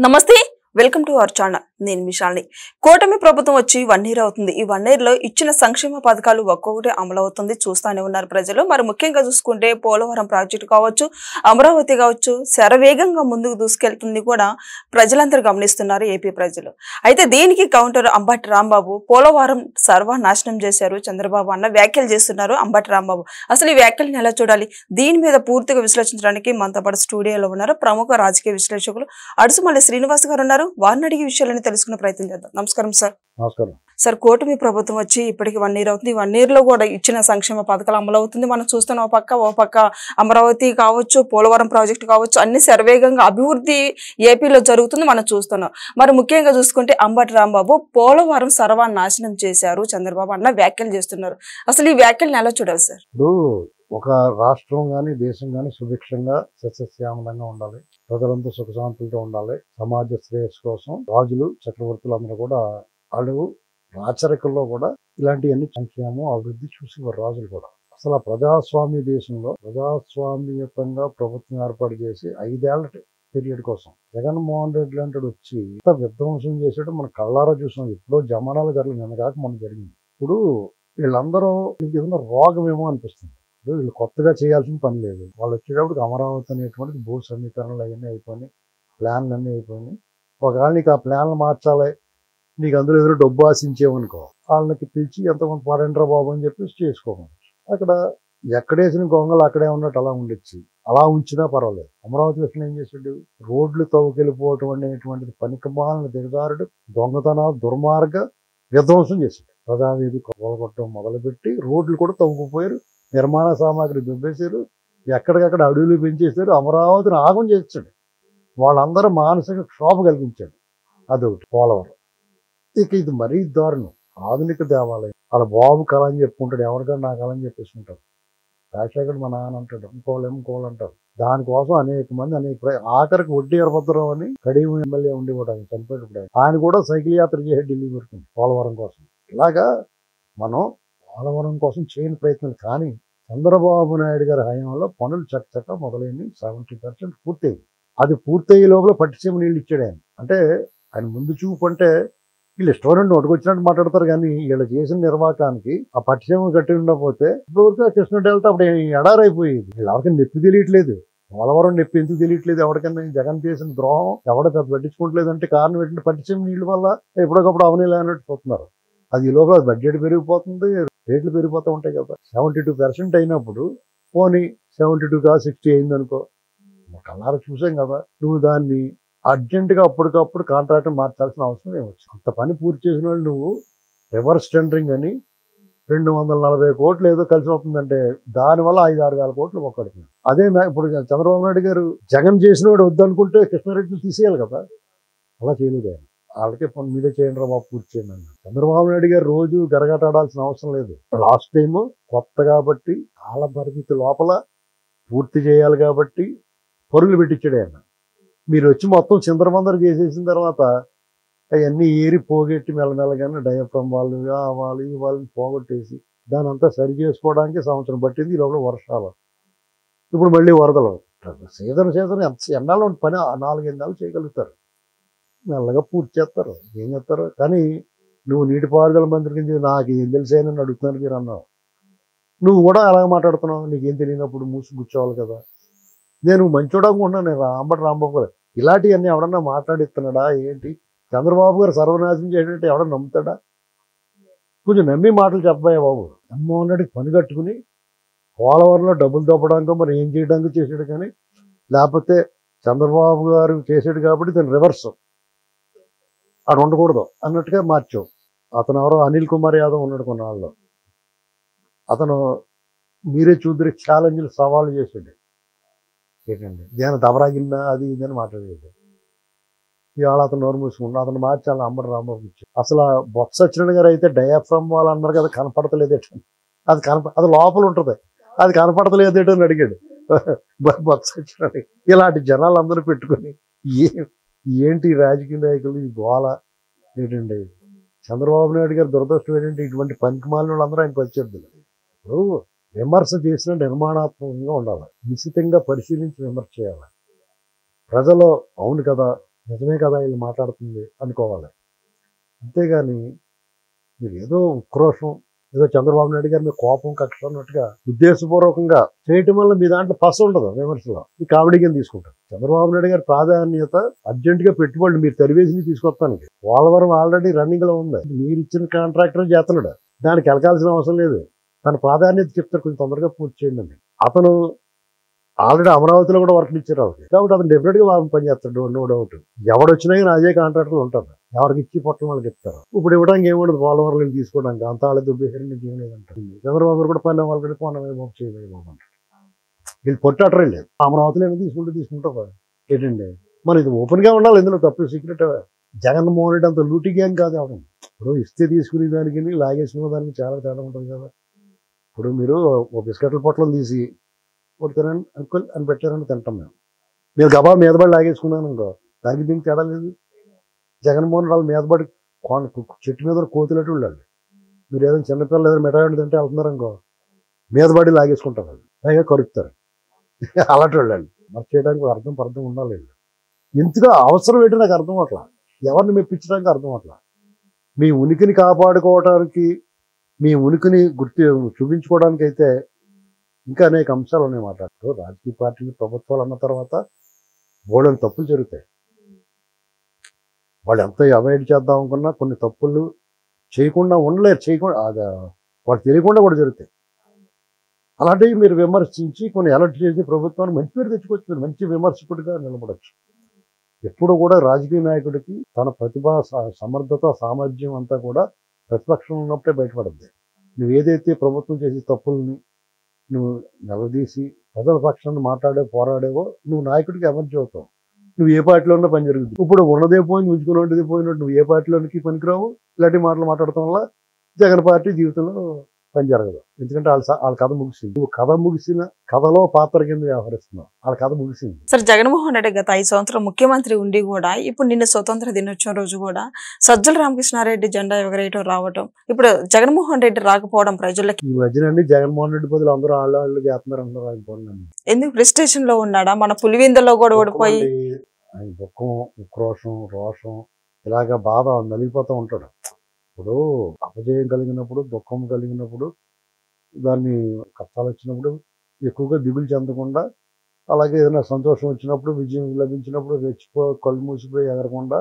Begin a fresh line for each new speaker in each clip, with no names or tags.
నమస్తే welcome to our channel నేను మిషాల్ని కూటమి ప్రభుత్వం వచ్చి 1 ఇయర్ అవుతుంది ఈ 1 ఇయర్ లో ఇచ్చిన సంక్షేమ పథకాలు ఒక్కొక్కటి అమలు అవుతుంది చూస్తానే ఉన్నారు ప్రజలు మరి ముఖ్యంగా చూసుకుంటే పోలవరం ప్రాజెక్ట్ కావచ్చు అమరావతి కావచ్చు శరవేగంగా ముందుకు దూసుకెళ్తుంది కూడా ప్రజలందరూ గమనిస్తున్నారు ఏపీ ప్రజలు అయితే దీనికి కౌంటర్ అంబటి రాంబాబు పోలవరం సర్వనాశనం చేశారు చంద్రబాబు అన్న వ్యాఖ్యలు చేస్తున్నారు అంబటి రాంబాబు అసలు ఈ వ్యాఖ్యలను ఎలా చూడాలి దీని మీద పూర్తిగా విశ్లేషించడానికి మనతో పాటు స్టూడియోలో ఉన్నారు ప్రముఖ రాజకీయ విశ్లేషకులు అడుసుమల్లి శ్రీనివాస్ గారు ఉన్నారు వారిని అడిగే విషయాలను తెలుసుకునే ప్రయత్నం చేద్దాం నమస్కారం సార్
నమస్కారం
సార్ కూటమి ప్రభుత్వం వచ్చి ఇప్పటికి 1 ఇయర్ అవుతుంది 1 ఇయర్ లో కూడా ఇచ్చిన సంక్షేమ పథకాలు అమలు అవుతుంది మనం చూస్తున్న ఓ పక్క అమరావతి కావచ్చు పోలవరం ప్రాజెక్టు కావచ్చు అన్ని శరవేగంగా అభివృద్ధి ఏపీలో జరుగుతుంది మనం చూస్తున్నాం మరి ముఖ్యంగా చూసుకుంటే అంబటి రాంబాబు పోలవరం సర్వనాశనం చేశారు చంద్రబాబు అన్న వ్యాఖ్యలు చేస్తున్నారు అసలు ఈ వ్యాఖ్యలను ఎలా చూడాలి సార్
ఇప్పుడు ఒక రాష్ట్రం కానీ దేశం కానీ సుభిక్షంగా సస్యశ్యామలంగా ఉండాలి ప్రజలంతా సుఖశాంతులతో ఉండాలి సమాజ శ్రేయస్సు కోసం రాజులు చక్రవర్తులు అందరూ కూడా వాళ్ళు రాచరికల్లో కూడా ఇలాంటివన్నీ సంక్షేమం అభివృద్ధి చూసేవారు రాజులు కూడా అసలు ఆ ప్రజాస్వామ్య దేశంలో ప్రజాస్వామ్యయుతంగా ప్రభుత్వం ఏర్పాటు చేసి 5 ఏళ్ల పీరియడ్ కోసం జగన్మోహన్ రెడ్డి లాంటి వచ్చి ఇంత విధ్వంసం చేసేటప్పుడు మన కళ్ళారా చూసాం ఎప్పుడో జమానాలు జరిగింది నిన్న కాక మనం జరిగింది ఇప్పుడు వీళ్ళందరూ ఏదైనా రోగమేమో అనిపిస్తుంది వీళ్ళు కొత్తగా చేయాల్సిన పని లేదు వాళ్ళు వచ్చేటప్పుడు అమరావతి అనేటువంటి భూ సమీకరణలు అవన్నీ అయిపోయినాయి ప్లాన్లు అన్నీ అయిపోయినాయి ఒకవేళ నీకు ఆ ప్లాన్లు మార్చాలి నీకు అందులో ఏదో డబ్బు ఆశించేవనుకో వాళ్ళకి పిలిచి ఎంతమంది పడండ్రా బాబు అని చెప్పేసి చేసుకోమని అక్కడ ఎక్కడేసిన గొంగలు అక్కడే ఉన్నట్టు అలా ఉండొచ్చు అలా ఉంచినా పర్వాలేదు అమరావతి విషయంలో ఏం చేసాడు రోడ్లు తవ్వుకెళ్ళిపోవటం అనేటువంటిది పనికిమాలిన దిగజారుడు దొంగతనాలు దుర్మార్గ విధ్వంసం చేశాడు ప్రజావేది కొలగొట్టడం మొదలుపెట్టి రోడ్లు కూడా తవ్వుకుపోయారు నిర్మాణ సామాగ్రి దుబ్బేశారు ఎక్కడికక్కడ అడవులు పెంచేశారు అమరావతిని ఆగం చేశాడు వాళ్ళందరూ మానసిక క్షోభ కలిగించాడు అదొకటి పోలవరం ఇక ఇది మరీ దారుణం ఆధునిక దేవాలయం వాళ్ళ బాబు కళ అని చెప్పుకుంటాడు ఎవరికైనా నా కళ అని చెప్పేసుకుంటారు రాజశేఖర్ మా నాన్న అంటాడు ఇంకోళ్ళు అంటారు దానికోసం అనేక మంది ఆఖరికి వడ్డీ వీరభద్రరావు అని కడియం ఎమ్మెల్యే ఉండేవాడు ఆయన చనిపోయేటప్పుడు ఆయన కూడా సైకిల్ యాత్ర చేసే ఢిల్లీ వరకు పోలవరం కోసం ఇలాగా మనం పోలవరం కోసం చేయని ప్రయత్నాలు కానీ చంద్రబాబు నాయుడు గారి హయాంలో పనులు చక్కచక్క మొదలైనవి 70% పూర్తయింది అది పూర్తయ్యే లోపల పట్టిసీమ నీళ్ళు ఇచ్చాడు ఆయన అంటే ఆయన ముందు చూపు అంటే వీళ్ళు రెస్టారెంట్ ఒడుకొచ్చినట్టు మాట్లాడతారు కానీ వీళ్ళు చేసిన నిర్వాహకానికి ఆ పట్టిసీమ కట్టి ఉండకపోతే ఇప్పుడు కృష్ణ డెల్టా అప్పుడు ఎడారైపోయేది వీళ్ళు ఎవరికి నొప్పి తెలియట్లేదు పోలవరం నొప్పి ఎందుకు తెలియట్లేదు ఎవరికన్నా జగన్ చేసిన ద్రోహం ఎవడ పెద్ద పట్టించుకోవట్లేదు అంటే కారణం ఏంటంటే పట్టిసీమ నీళ్ళ వల్ల ఎప్పటికప్పుడు అవనీలు అన్నట్టు పోతున్నారు అది ఈ లోపల బడ్జెట్ పెరిగిపోతుంది రేట్లు పెరిగిపోతూ ఉంటాయి కదా 72% అయినప్పుడు పోనీ 72 కాదు 60 అయింది అనుకో కళ్ళారా చూసాం కదా నువ్వు దాన్ని అర్జెంటుగా అప్పటికప్పుడు కాంట్రాక్ట్ మార్చాల్సిన అవసరం ఏమొచ్చు అంత పని పూర్తి చేసిన వాళ్ళు నువ్వు రివర్స్ టెండరింగ్ అని 240 కోట్లు ఏదో కలిసి అవుతుందంటే దానివల్ల 5-6 వేల కోట్లు ఒక్కడుతుంది అదే ఇప్పుడు చంద్రబాబు నాయుడు గారు జగన్ చేసిన వాడు వద్దనుకుంటే కృష్ణారెడ్డిని తీసేయాలి కదా అలా చేయలేదు ఆయన వాళ్ళకే పని మీదే చేయండి రా బాబు పూర్తి చేయండి అన్న చంద్రబాబు నాయుడు గారు రోజు గరగటాడాల్సిన అవసరం లేదు లాస్ట్ టైం కొత్త కాబట్టి కాల పరిమితి లోపల పూర్తి చేయాలి కాబట్టి పరుగులు పెట్టించాడు ఆయన మీరు వచ్చి మొత్తం చిందరమందరు చేసేసిన తర్వాత అవన్నీ ఏరి పోగొట్టి మెల్లమెల్లగానే డయాఫ్రమ్ వాళ్ళు వాళ్ళని పోగొట్టేసి దాని అంతా సరి చేసుకోవడానికి సంవత్సరం పట్టింది ఈ లోపల వర్షాలు ఇప్పుడు మళ్ళీ వరదలు సీజన్ ఎన్నాళ్ళు పని 4-5 నెలలు చేయగలుగుతారు మెల్లగా పూర్తి చేస్తారు ఏం చేస్తారు కానీ నువ్వు నీటిపారుదల మంత్రి కింద నాకు ఏం తెలిసేనని అడుగుతున్నారు మీరు అన్నావు నువ్వు కూడా అలాగే మాట్లాడుతున్నావు నీకేం తెలియనప్పుడు మూసి కూర్చోవాలి కదా నేను మంచోడు అనుకుంటున్నాను నేను అంబటి రాంబాబు గారు ఇలాంటివన్నీ ఎవడన్నా మాట్లాడిస్తున్నాడా ఏంటి చంద్రబాబు గారు సర్వనాశనం చేయడంటే ఎవడన్నా నమ్ముతాడా కొంచెం నమ్మి మాటలు చెప్పబోయే బాబు జగన్మోహన్ రెడ్డికి పని కట్టుకుని పోలవరంలో డబ్బులు దొప్పడానికో మరి ఏం చేయడానికి చేసాడు కానీ లేకపోతే చంద్రబాబు గారు చేసాడు కాబట్టి దాని రివర్స్ అక్కడ ఉండకూడదు అన్నట్టుగా మార్చావు అతను ఎవరో అనిల్ కుమార్ యాదవ్ ఉన్నాడు కొన్నాళ్ళు అతను మీరే చూద్దరు ఛాలెంజ్లు సవాళ్ళు చేసాడు ఏంటండి నేను దబరాగిన్నా అది ఇది అని మాట్లాడేది ఇవాళ అతను నోరు మూసుకుంటా అతను మార్చాలి అంబటి రాంబాబు ఇచ్చి అసలు బొత్స సత్యనారాయణ గారు అయితే డయాఫ్రమ్ వాళ్ళు అన్నారు కదా కనపడతలేదేట అది అది లోపల ఉంటుంది అది కనపడతలేదేటో అని అడిగాడు బొత్స సత్యనారాయణ ఇలాంటి జనాలు అందరూ పెట్టుకొని ఏంటి రాజకీయ నాయకులు ఈ గోల ఏంటండి చంద్రబాబు నాయుడు గారు దురదృష్టం ఏంటంటే ఇటువంటి పనికిమాలిన వాళ్ళందరూ ఆయన ప్రత్యర్థులు ఇప్పుడు విమర్శ చేసిన నిర్మాణాత్మకంగా ఉండాలి నిశ్చితంగా పరిశీలించి విమర్శ చేయాలి ప్రజలు అవును కదా నిజమే కదా వీళ్ళు మాట్లాడుతుంది అనుకోవాలి. అంతేగాని మీరు ఏదో ఉక్రోషం, ఏదో చంద్రబాబు నాయుడు గారి మీద కోపం, కక్ష అన్నట్టుగా ఉద్దేశపూర్వకంగా చేయటం వల్ల మీ దాంట్లో పస ఉండదు విమర్శలో. ఈ కామెడీ కింద తీసుకుంటారు. చంద్రబాబు నాయుడు గారి ప్రాధాన్యత అర్జెంటుగా పెట్టుబడులు మీరు తరివేసి తీసుకొస్తానికి. పోలవరం ఆల్రెడీ రన్నింగ్ లో ఉంది. మీరు ఇచ్చిన కాంట్రాక్టర్ చేస్తున్నాడు, దానికి వెళ్ళాల్సిన అవసరం లేదు. తన ప్రాధాన్యత చెప్తారు, కొంచెం తొందరగా పూర్తి చేయండి అని. అతను ఆల్రెడీ అమరావతిలో కూడా వర్క్ ఇచ్చారు వాళ్ళకి, కాబట్టి అతను డెఫినెట్ గా వాళ్ళు పనిచేస్తాడు, నో డౌట్. ఎవడొచ్చినా కానీ అదే కాంట్రాక్టర్లు ఉంటారు, ఎవరికి ఇచ్చి పొట్టం వాళ్ళకి ఇస్తారు. ఇప్పుడు ఇవ్వడానికి ఏముండదు, పోలవరం తీసుకోవడానికి అంత వాళ్ళ దుబ్బేసరి నీకు ఏం లేదంటారు. చంద్రబాబు కూడా పని వాళ్ళకి పోనమే బాబు చేయలేదు బాబు అంటారు. వీళ్ళు పొట్టటరే లేదు. అమరావతిలో ఏమైనా తీసుకుంటారు ఏంటండి. మన ఇది ఓపెన్ గా ఉండాలి, ఇందులో తప్పు సీక్రెట్. జగన్మోహన్ రెడ్డి అంత లూటీ గ్యాంగ్ కాదు అవడం. ఇప్పుడు ఇస్తే తీసుకునే దానికి లాగేసుకునే దానికి చాలా తేడా ఉంటుంది కదా. ఇప్పుడు మీరు ఒక బిస్కెట్ల పొట్లం తీసి కొడుతారని అంకుల్ అని పెట్టారని తింటాం మేము. మీరు గబా మీదబడి లాగేసుకున్నాను అనుకో, దానికి దీనికి తేడా లేదు. జగన్మోహన్ వాళ్ళ మీదబడి చెట్టు మీద కోతులట్టు వెళ్ళాలి. మీరు ఏదైనా చిన్నపిల్లలు ఏదైనా మిఠాయి తింటే వెళ్తున్నారు అనుకో, మీదబడి లాగేసుకుంటారు వాళ్ళు, పైగా కరుపుతారు. అలాంటి వెళ్ళాలి. మరి చేయడానికి అర్థం ఉండాలి. ఇంతగా అవసరం ఏంటి నాకు అర్థం అట్లా, ఎవరిని మెప్పించడానికి అర్థం అట్లా. మీ ఉనికిని కాపాడుకోవడానికి, మీ ఉనికిని చూపించుకోవడానికి అయితే ఇంకా అనేక అంశాలు ఉన్నాయి మాట్లాడుతూ. రాజకీయ పార్టీలు, ప్రభుత్వాలు అన్న తర్వాత బోల్డెన్ తప్పులు జరుగుతాయి. వాళ్ళు ఎంత అవాయిడ్ చేద్దాం అనుకున్నా కొన్ని తప్పులు చేయకుండా ఉండలేరు, వాళ్ళు తెలియకుండా కూడా జరుగుతాయి. అలాంటివి మీరు విమర్శించి కొన్ని అలర్ట్ చేసి ప్రభుత్వాన్ని మంచి పేరు తెచ్చుకోవచ్చు. మీరు మంచి విమర్శకుడిగా నిలబడచ్చు. ఎప్పుడు కూడా రాజకీయ నాయకుడికి తన ప్రతిభ, సమర్థత, సామర్థ్యం అంతా కూడా ప్రతిపక్షం ఉన్నప్పుడే బయటపడుద్ది. నువ్వు ఏదైతే ప్రభుత్వం చేసే తప్పుల్ని నువ్వు నిలదీసి ప్రజల పక్షాన్ని పోరాడేవో నువ్వు నాయకుడికి ఎమర్జీ అవుతావు. నువ్వు ఏ పార్టీలో ఉన్నా పని జరుగుతుంది. ఇప్పుడు ఉన్నదే పోయింది, ఉంచుకుని ఉండేది పోయినట్టు నువ్వు ఏ పార్టీలోనికి పనికిరావు. ఇలాంటి మాటలు మాట్లాడటం వల్ల జగన్ పార్టీ జీవితంలో పని జరగదు. ఎందుకంటే వాళ్ళ కథ ముగిసింది. నువ్వు కథ ముగిసిన కథలో పాత్ర కింద వ్యవహరిస్తున్నావు. వాళ్ళ కథ ముగిసింది.
సార్, జగన్మోహన్ రెడ్డి గత 5 సంవత్సరాలు ముఖ్యమంత్రి ఉండి కూడా ఇప్పుడు నిన్న స్వతంత్ర దినోత్సవం రోజు కూడా సజ్జల రామకృష్ణారెడ్డి జెండా ఎగరేయటం రావటం, ఇప్పుడు జగన్మోహన్ రెడ్డి రాకపోవడం ప్రజలకి
ఈ మధ్యనండి జగన్మోహన్ రెడ్డి బదులు అందరూ వాళ్ళు చేస్తున్నారు అంటారు. ఆయన పోండి,
ఎందుకు ప్రెస్టేషన్ లో ఉన్నాడా? మన పులివిందలో కూడా ఓడిపోయి
ఆయన దుఃఖం, ఉక్రోషం, రోషం, ఇలాగ బాధ నలిగిపోతూ ఉంటాడు. ఇప్పుడు అపజయం కలిగినప్పుడు, దుఃఖం కలిగినప్పుడు, దాన్ని కష్టాలు వచ్చినప్పుడు ఎక్కువగా దిగులు చెందకుండా, అలాగే ఏదైనా సంతోషం వచ్చినప్పుడు, విజయం లభించినప్పుడు కళ్ళు మూసిపోయి ఎగరకుండా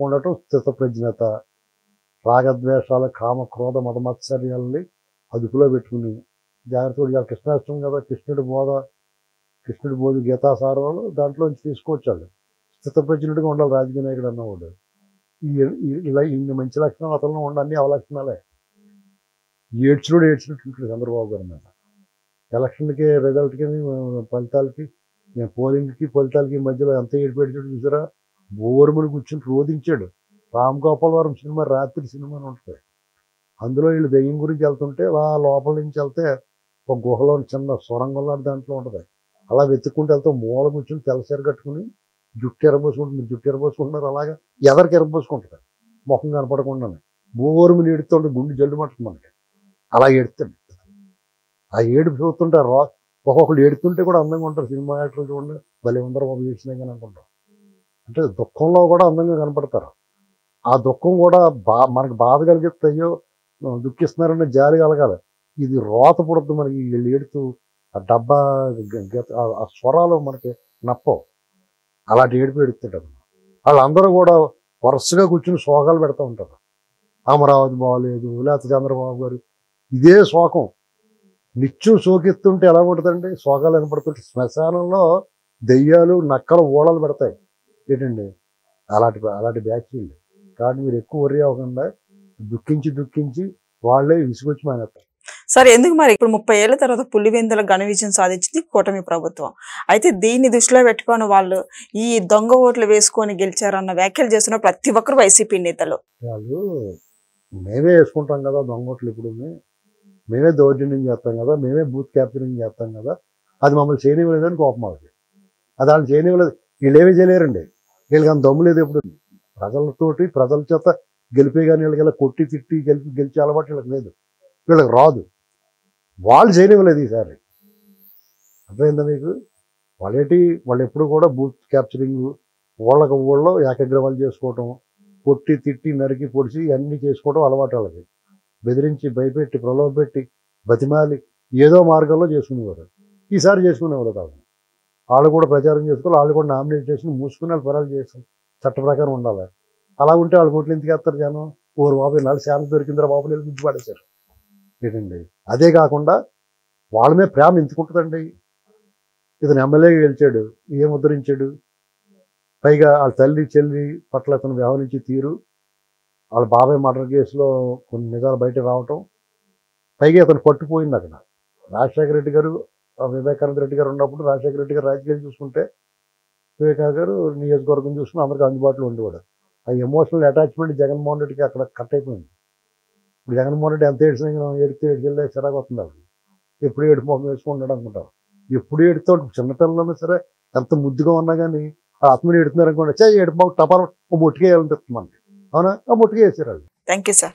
ఉండటం స్థితప్రజ్ఞత. రాగద్వేషాల, కామ, క్రోధ, మతమత్సర్యాలని అదుపులో పెట్టుకుని జాగ్రత్తగా. కృష్ణాష్టమి కదా, కృష్ణుడి బోధ గీతాసారాలు దాంట్లోంచి తీసుకొచ్చాడు. స్థితప్రజ్ఞుడిగా ఉండాలి రాజకీయ నాయకుడు అన్నవాడు. ఇలా ఇన్ని మంచి లక్షణాలు అతను ఉండాలి, అన్ని అవలక్షణాలే. ఏడ్చినట్టు ఉంటుంది చంద్రబాబు గారి మీద. ఎలక్షన్కి, రిజల్ట్కి, ఫలితాలకి, ఫలితాలకి మధ్యలో ఎంత ఏడ్చేటట్టు చూసారా. బోరుమని కూర్చొని రోధించాడు. రామ్ గోపాల్ వరం సినిమా రాత్రి సినిమా ఉంటుంది. అందులో వీళ్ళు దెయ్యం గురించి వెళ్తుంటే లోపల నుంచి వెళ్తే ఒక గుహలో చిన్న సొరంగంలో దాంట్లో ఉంటుంది. అలా వెతుక్కుంటూ వెళ్తే మూల కూర్చొని తెల్లసీర కట్టుకుని జుట్టు ఎరబోసుకుంటుంది. జుట్టు ఎరబోసుకుంటున్నారు, అలాగా ఎదరికి ఎరబోసుకుంటుంది ముఖం కనపడకుండా. బోరుమని ఏడుతుంటే గుండె జల్లు మట్టుకు మనకి అలా ఏడుతుంది. ఆ ఏడుపు చూస్తుంటే ఒక్కొక్కరు ఏడుతుంటే కూడా అందంగా ఉంటారు. సినిమా యాక్టర్లు చూడండి, భలే ఉందరు బాబు ఏడ్చినా కానీ అనుకుంటారు. అంటే దుఃఖంలో కూడా అందంగా కనపడతారు. ఆ దుఃఖం కూడా మనకి బాధ కలిగితే అయ్యో దుఃఖిస్తున్నారన్న జాలి కలగాలి. ఇది రోత పుడుతుంది మనకి. వీళ్ళు ఏడుతూ ఆ డబ్బా, ఆ స్వరాలు మనకి నప్పవు. అలాంటి ఏడుపు ఏడుతుంటారు. వాళ్ళందరూ కూడా వరుసగా కూర్చుని శోకాలు పెడతా ఉంటారు. అమరావతి బాగోలేదు, లేకపోతే చంద్రబాబు గారు, ఇదే శోకం నిత్యం శోకెత్తుంటే ఎలా ఉంటుందండి. శోకాలు వినపడుతుంటే శ్మశానంలో దెయ్యాలు, నక్కలు ఓడలు పెడతాయి ఏంటండి. అలాంటి బ్యాచ్లు. కాబట్టి మీరు ఎక్కువ వర్రీ అవ్వకుండా దుఃఖించి వాళ్ళే విసుగొచ్చి మానేస్తారు.
సరే, ఎందుకు మరి ఇప్పుడు 30 ఏళ్ల తర్వాత పులివెందుల ఘన విజయం సాధించింది కూటమి ప్రభుత్వం. అయితే దీన్ని దృష్టిలో పెట్టుకొని వాళ్ళు ఈ దొంగ ఓట్లు వేసుకొని గెలిచారన్న వ్యాఖ్యలు చేస్తున్న ప్రతి ఒక్కరు వైసీపీ నేతలు.
వాళ్ళు మేమే వేసుకుంటాం కదా దొంగ ఓట్లు, ఇప్పుడు మేమే దౌర్జన్యం చేస్తాం కదా, మేమే బూత్ క్యాప్చరింగ్ చేస్తాం కదా, అది మమ్మల్ని చేయనివ్వలేదని కోపం అవుతుంది. అది వాళ్ళు చేయనివ్వలేదు. వీళ్ళు ఏమీ చేయలేరండి. వీళ్ళకి అంత దమ్ము లేదు. ఎప్పుడు ప్రజలతోటి, ప్రజల చేత గెలిపే కానీ వీళ్ళకి ఇలా కొట్టి తిట్టి గెలిచే అలవాటు వీళ్ళకి లేదు, వీళ్ళకి రాదు. వాళ్ళు చేయనివ్వలేదు ఈసారి. అర్థమైందా మీకు? వాళ్ళు ఎప్పుడు కూడా బూత్ క్యాప్చరింగ్, ఊళ్ళకి ఊళ్ళో ఏకగ్రవాలు చేసుకోవటం, కొట్టి తిట్టి నరికి పొడిచి అన్నీ చేసుకోవడం అలవాటు వాళ్ళకి. బెదిరించి భయపెట్టి ప్రలోభపెట్టి బతిమాలి ఏదో మార్గంలో చేసుకునేవారు. ఈసారి చేసుకునేవారు కాదు. వాళ్ళు కూడా ప్రచారం చేసుకోవాలి, వాళ్ళు కూడా నామినేట్ చేసి మూసుకుని వాళ్ళు పరాలు చేస్తాం. చట్ట ప్రకారం ఉండాలి. అలా ఉంటే వాళ్ళు కోట్లు ఎందుకు వేస్తారు జనం? ఓరు బాబు నాలుగు శాంతి దొరికిందిరా బాబు నేను గుర్తు పడేశారు ఏంటండి. అదే కాకుండా వాళ్ళ మీద ప్రేమ ఎందుకుంటుందండి? ఇతను ఎమ్మెల్యేగా గెలిచాడు, ఏం ఉద్ధరించాడు? పైగా వాళ్ళ తల్లి చెల్లి పట్ల అతను వ్యవహరించి తీరు, వాళ్ళ బాబాయ్ మర్డర్ కేసులో కొన్ని నిజాలు బయట రావటం, పైగా అతను పట్టుపోయింది అక్కడ. రాజశేఖర రెడ్డి గారు వివేకానంద రెడ్డి గారు ఉన్నప్పుడు రాజశేఖర రెడ్డి గారు రాజకీయాలు చూసుకుంటే వివేకానంద గారు నియోజకవర్గం చూసుకుని అందరికీ అందుబాటులో ఉండేవాడు. ఆ ఎమోషనల్ అటాచ్మెంట్ జగన్మోహన్ రెడ్డికి అక్కడ కట్ అయిపోయింది. ఇప్పుడు జగన్మోహన్ రెడ్డి ఎంత ఏడ్చినా ఏడితే ఏడికెళ్ళే చిరాకు వస్తుంది వాళ్ళకి. ఎప్పుడు ఏడు మొహం వేసుకుంటాడు అనుకుంటారు. ఎప్పుడు ఏడుతో చిన్నపిల్లలైనా సరే ఎంత ముద్దుగా ఉన్నా కానీ ఆ ఆత్మని ఎడుతున్నారు అనుకోండి, ఏడు మొక్క టపాలు ఓ మొట్టిగా వేయాలనిపిస్తుంది మనకి. అవునా? ఆ మొట్టిగా వేసారు వాళ్ళు.
Thank you sir.